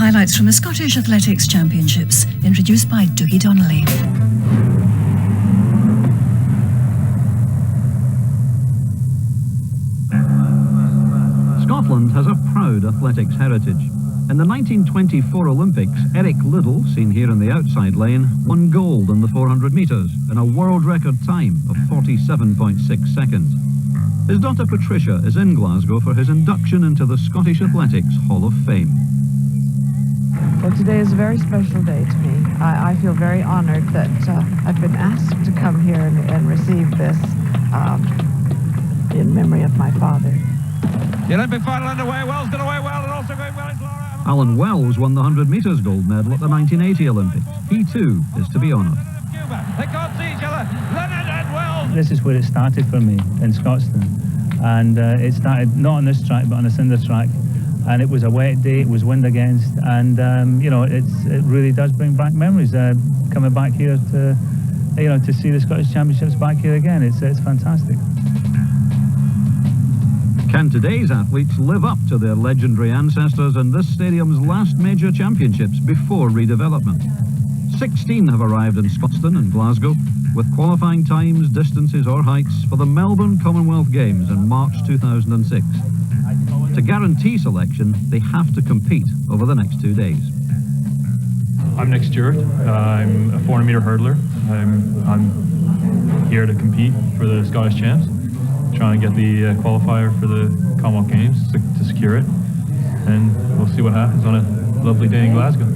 highlights from the Scottish Athletics Championships, introduced by Dougie Donnelly. Scotland has a proud athletics heritage. In the 1924 Olympics, Eric Liddell, seen here in the outside lane, won gold in the 400 metres in a world record time of 47.6 seconds. His daughter Patricia is in Glasgow for his induction into the Scottish Athletics Hall of Fame. Well, today is a very special day to me. I feel very honoured that I've been asked to come here and receive this in memory of my father. The Olympic final underway. Wells did away well and also going well. Alan Wells won the 100 metres gold medal at the 1980 Olympics. He too is to be honoured. They can't see each other. Leonard and Wells. This is where it started for me in Scotstoun, and it started not on this track but on a cinder track, and it was a wet day, it was wind against, and you know, it really does bring back memories coming back here to, you know, to see the Scottish Championships back here again. It's fantastic. Can today's athletes live up to their legendary ancestors in this stadium's last major championships before redevelopment? 16 have arrived in Scotstoun and Glasgow with qualifying times, distances or heights for the Melbourne Commonwealth Games in March 2006. To guarantee selection, they have to compete over the next 2 days. I'm Nick Stewart. I'm a 400 metre hurdler. I'm here to compete for the Scottish Champs, trying to get the qualifier for the Commonwealth Games to secure it, and we'll see what happens on a lovely day in Glasgow.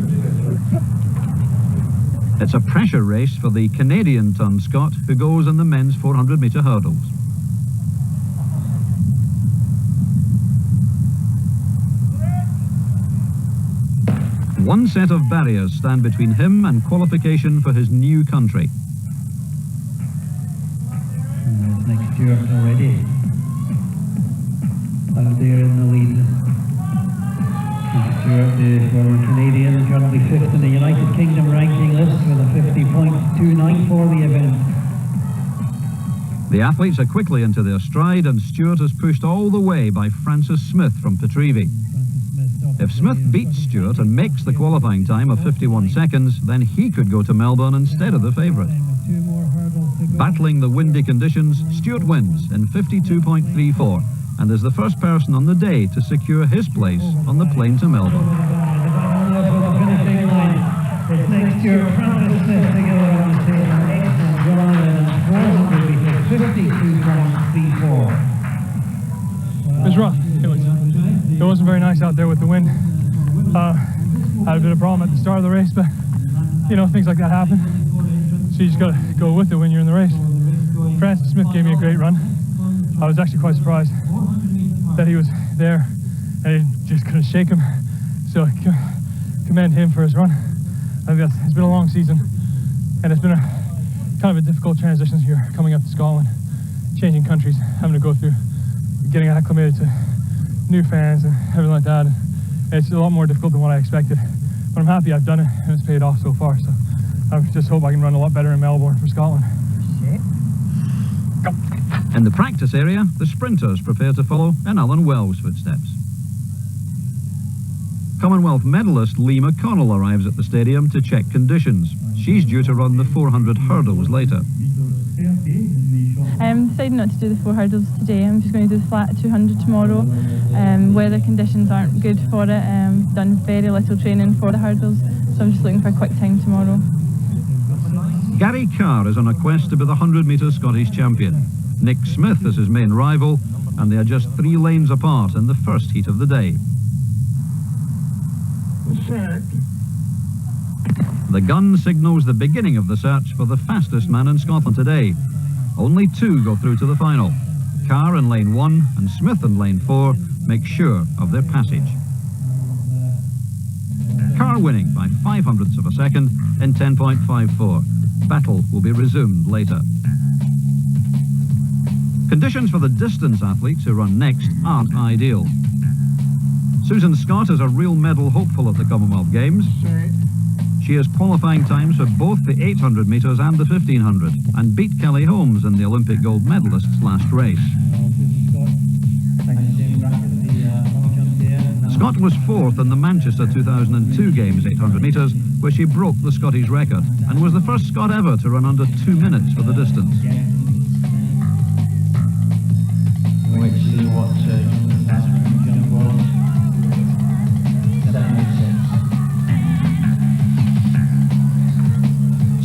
It's a pressure race for the Canadian-turned Scot who goes in the men's 400 metre hurdles. One set of barriers stand between him and qualification for his new country. And there's Nick Stewart already. Out there in the lead. Nick Stewart, the former Canadian, currently 5th in the United Kingdom ranking list with a 50.29 for the event. The athletes are quickly into their stride, and Stewart is pushed all the way by Francis Smith from Petrevie. If Smith beats Stewart and makes the qualifying time of 51 seconds, then he could go to Melbourne instead of the favourite. Battling the windy conditions, Stewart wins in 52.34 and is the first person on the day to secure his place on the plane to Melbourne. It's Nick Stewart, Francis Smith together on the stage, excellent drive, and 52.34. It was rough. It wasn't very nice out there with the wind. Had a bit of problem at the start of the race, but you know, things like that happen. So you just got to go with it when you're in the race. Francis Smith gave me a great run. I was actually quite surprised that he was there and he just couldn't shake him. So I commend him for his run. I think it's been a long season, and it's been a kind of a difficult transition here coming up to Scotland, changing countries, having to go through getting acclimated to new fans and everything like that. It's a lot more difficult than what I expected, but I'm happy I've done it and it's paid off so far. So I just hope I can run a lot better in Melbourne for Scotland. In the practice area, the sprinters prepare to follow in Alan Wells' footsteps. Commonwealth medalist Lee McConnell arrives at the stadium to check conditions. She's due to run the 400 hurdles later. I'm deciding not to do the 4 hurdles today. I'm just going to do the flat 200 tomorrow. Weather conditions aren't good for it. Done very little training for the hurdles, so I'm just looking for a quick time tomorrow. Gary Carr is on a quest to be the 100 metre Scottish champion. Nick Smith is his main rival, and they are just 3 lanes apart in the first heat of the day. The gun signals the beginning of the search for the fastest man in Scotland today. Only 2 go through to the final. Carr in lane 1 and Smith in lane 4 make sure of their passage. Carr winning by 0.05 of a second in 10.54. Battle will be resumed later. Conditions for the distance athletes who run next aren't ideal. Susan Scott is a real medal hopeful at the Commonwealth Games. She has qualifying times for both the 800 metres and the 1500 and beat Kelly Holmes in the Olympic gold medalist's last race. Scott was fourth in the Manchester 2002 Games 800 metres, where she broke the Scottish record and was the first Scot ever to run under 2 minutes for the distance. Wait to see what Jonathan jump was.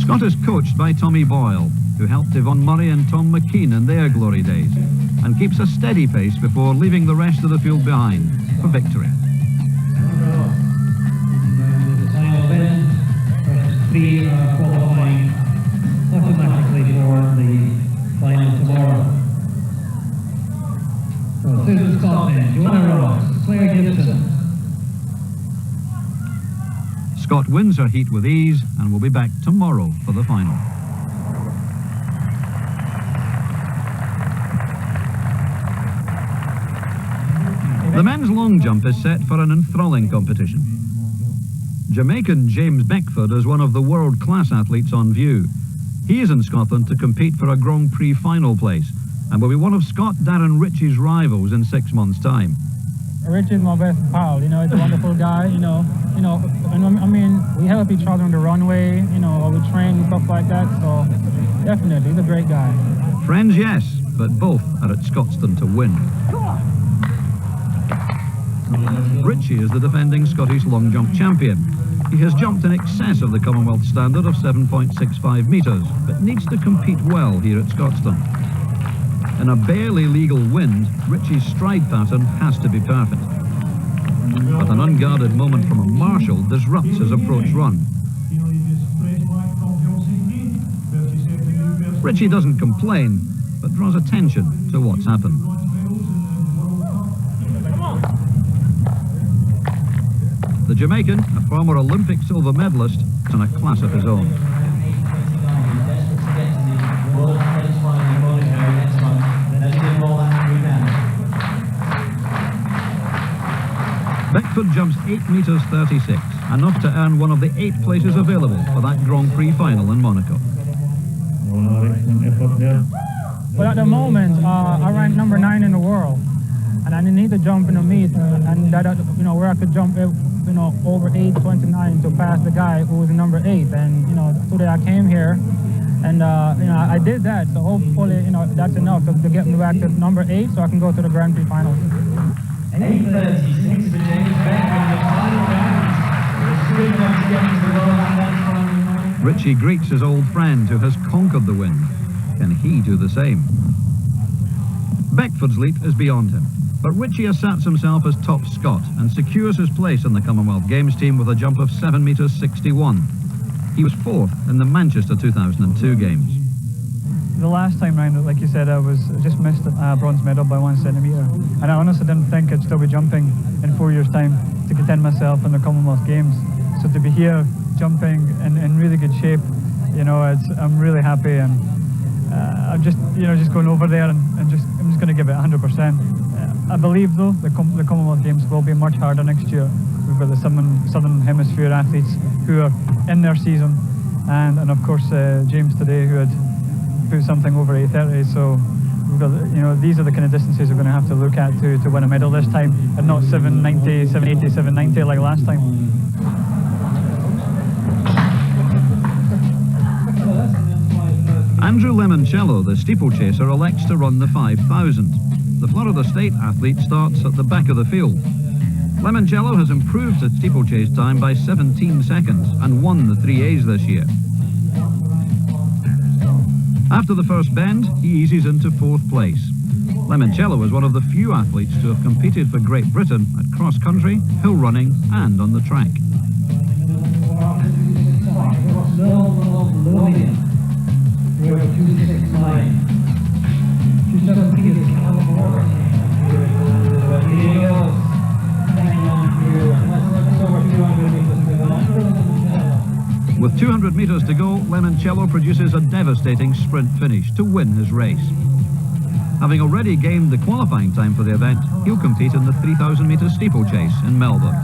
7.06. Scott is coached by Tommy Boyle, who helped Yvonne Murray and Tom McKean in their glory days, and keeps a steady pace before leaving the rest of the field behind for victory. The final bend, first three are qualifying automatically for the final tomorrow. So Susan Scott then, Joanna Ross, Claire Gibson. Scott wins her heat with ease and will be back tomorrow for the final. The men's long jump is set for an enthralling competition. Jamaican James Beckford is one of the world-class athletes on view. He is in Scotland to compete for a Grand Prix final place and will be one of Scott Darren Ritchie's rivals in 6 months' time. Richie's my best pal, you know, he's a wonderful guy, I mean, we help each other on the runway, or we train and stuff like that, so definitely, he's a great guy. Friends, yes, but both are at Scotstoun to win. Ritchie is the defending Scottish long jump champion. He has jumped in excess of the Commonwealth standard of 7.65 metres, but needs to compete well here at Scotstoun. In a barely legal wind, Ritchie's stride pattern has to be perfect. But an unguarded moment from a marshal disrupts his approach run. Ritchie doesn't complain, but draws attention to what's happened. The Jamaican, a former Olympic silver medalist, is in a class of his own. Beckford jumps 8 metres 36, enough to earn one of the 8 places available for that Grand Prix final in Monaco. But at the moment, I rank number 9 in the world, and I need to jump in a meet, and that, where I could jump, over 8:29 to pass the guy who was number 8. And today I came here, and I did that. So hopefully, that's enough to get me back to number 8, so I can go to the Grand Prix final. 8:36 for James Beckford, the final round. It's good enough to get into the world and then final. Ritchie greets his old friend who has conquered the wind. Can he do the same? Beckford's leap is beyond him, but Ritchie asserts himself as top Scot and secures his place in the Commonwealth Games team with a jump of 7 metres 61. He was 4th in the Manchester 2002 Games. The last time round, like you said, I just missed a bronze medal by 1 centimetre, and I honestly didn't think I'd still be jumping in 4 years' time to contend myself in the Commonwealth Games. So to be here jumping in really good shape, I'm really happy, and I'm just going over there and I'm just going to give it 100%. I believe though the Commonwealth Games will be much harder next year. We've got the Southern Hemisphere athletes who are in their season, and of course James today, who had put something over 8:30. So we've got, these are the kind of distances we're going to have to look at to win a medal this time, and not 7:90, 7:80, 7:90 like last time. Andrew Lemoncello, the steeplechaser, elects to run the 5,000. The Florida State athlete starts at the back of the field. Lemoncello has improved his steeplechase time by 17 seconds and won the 3As this year. After the first bend, he eases into 4th place. Lemoncello is one of the few athletes to have competed for Great Britain at cross-country, hill running and on the track. With 200 metres to go, Lemoncello produces a devastating sprint finish to win his race. Having already gained the qualifying time for the event, he'll compete in the 3,000 metre steeplechase in Melbourne.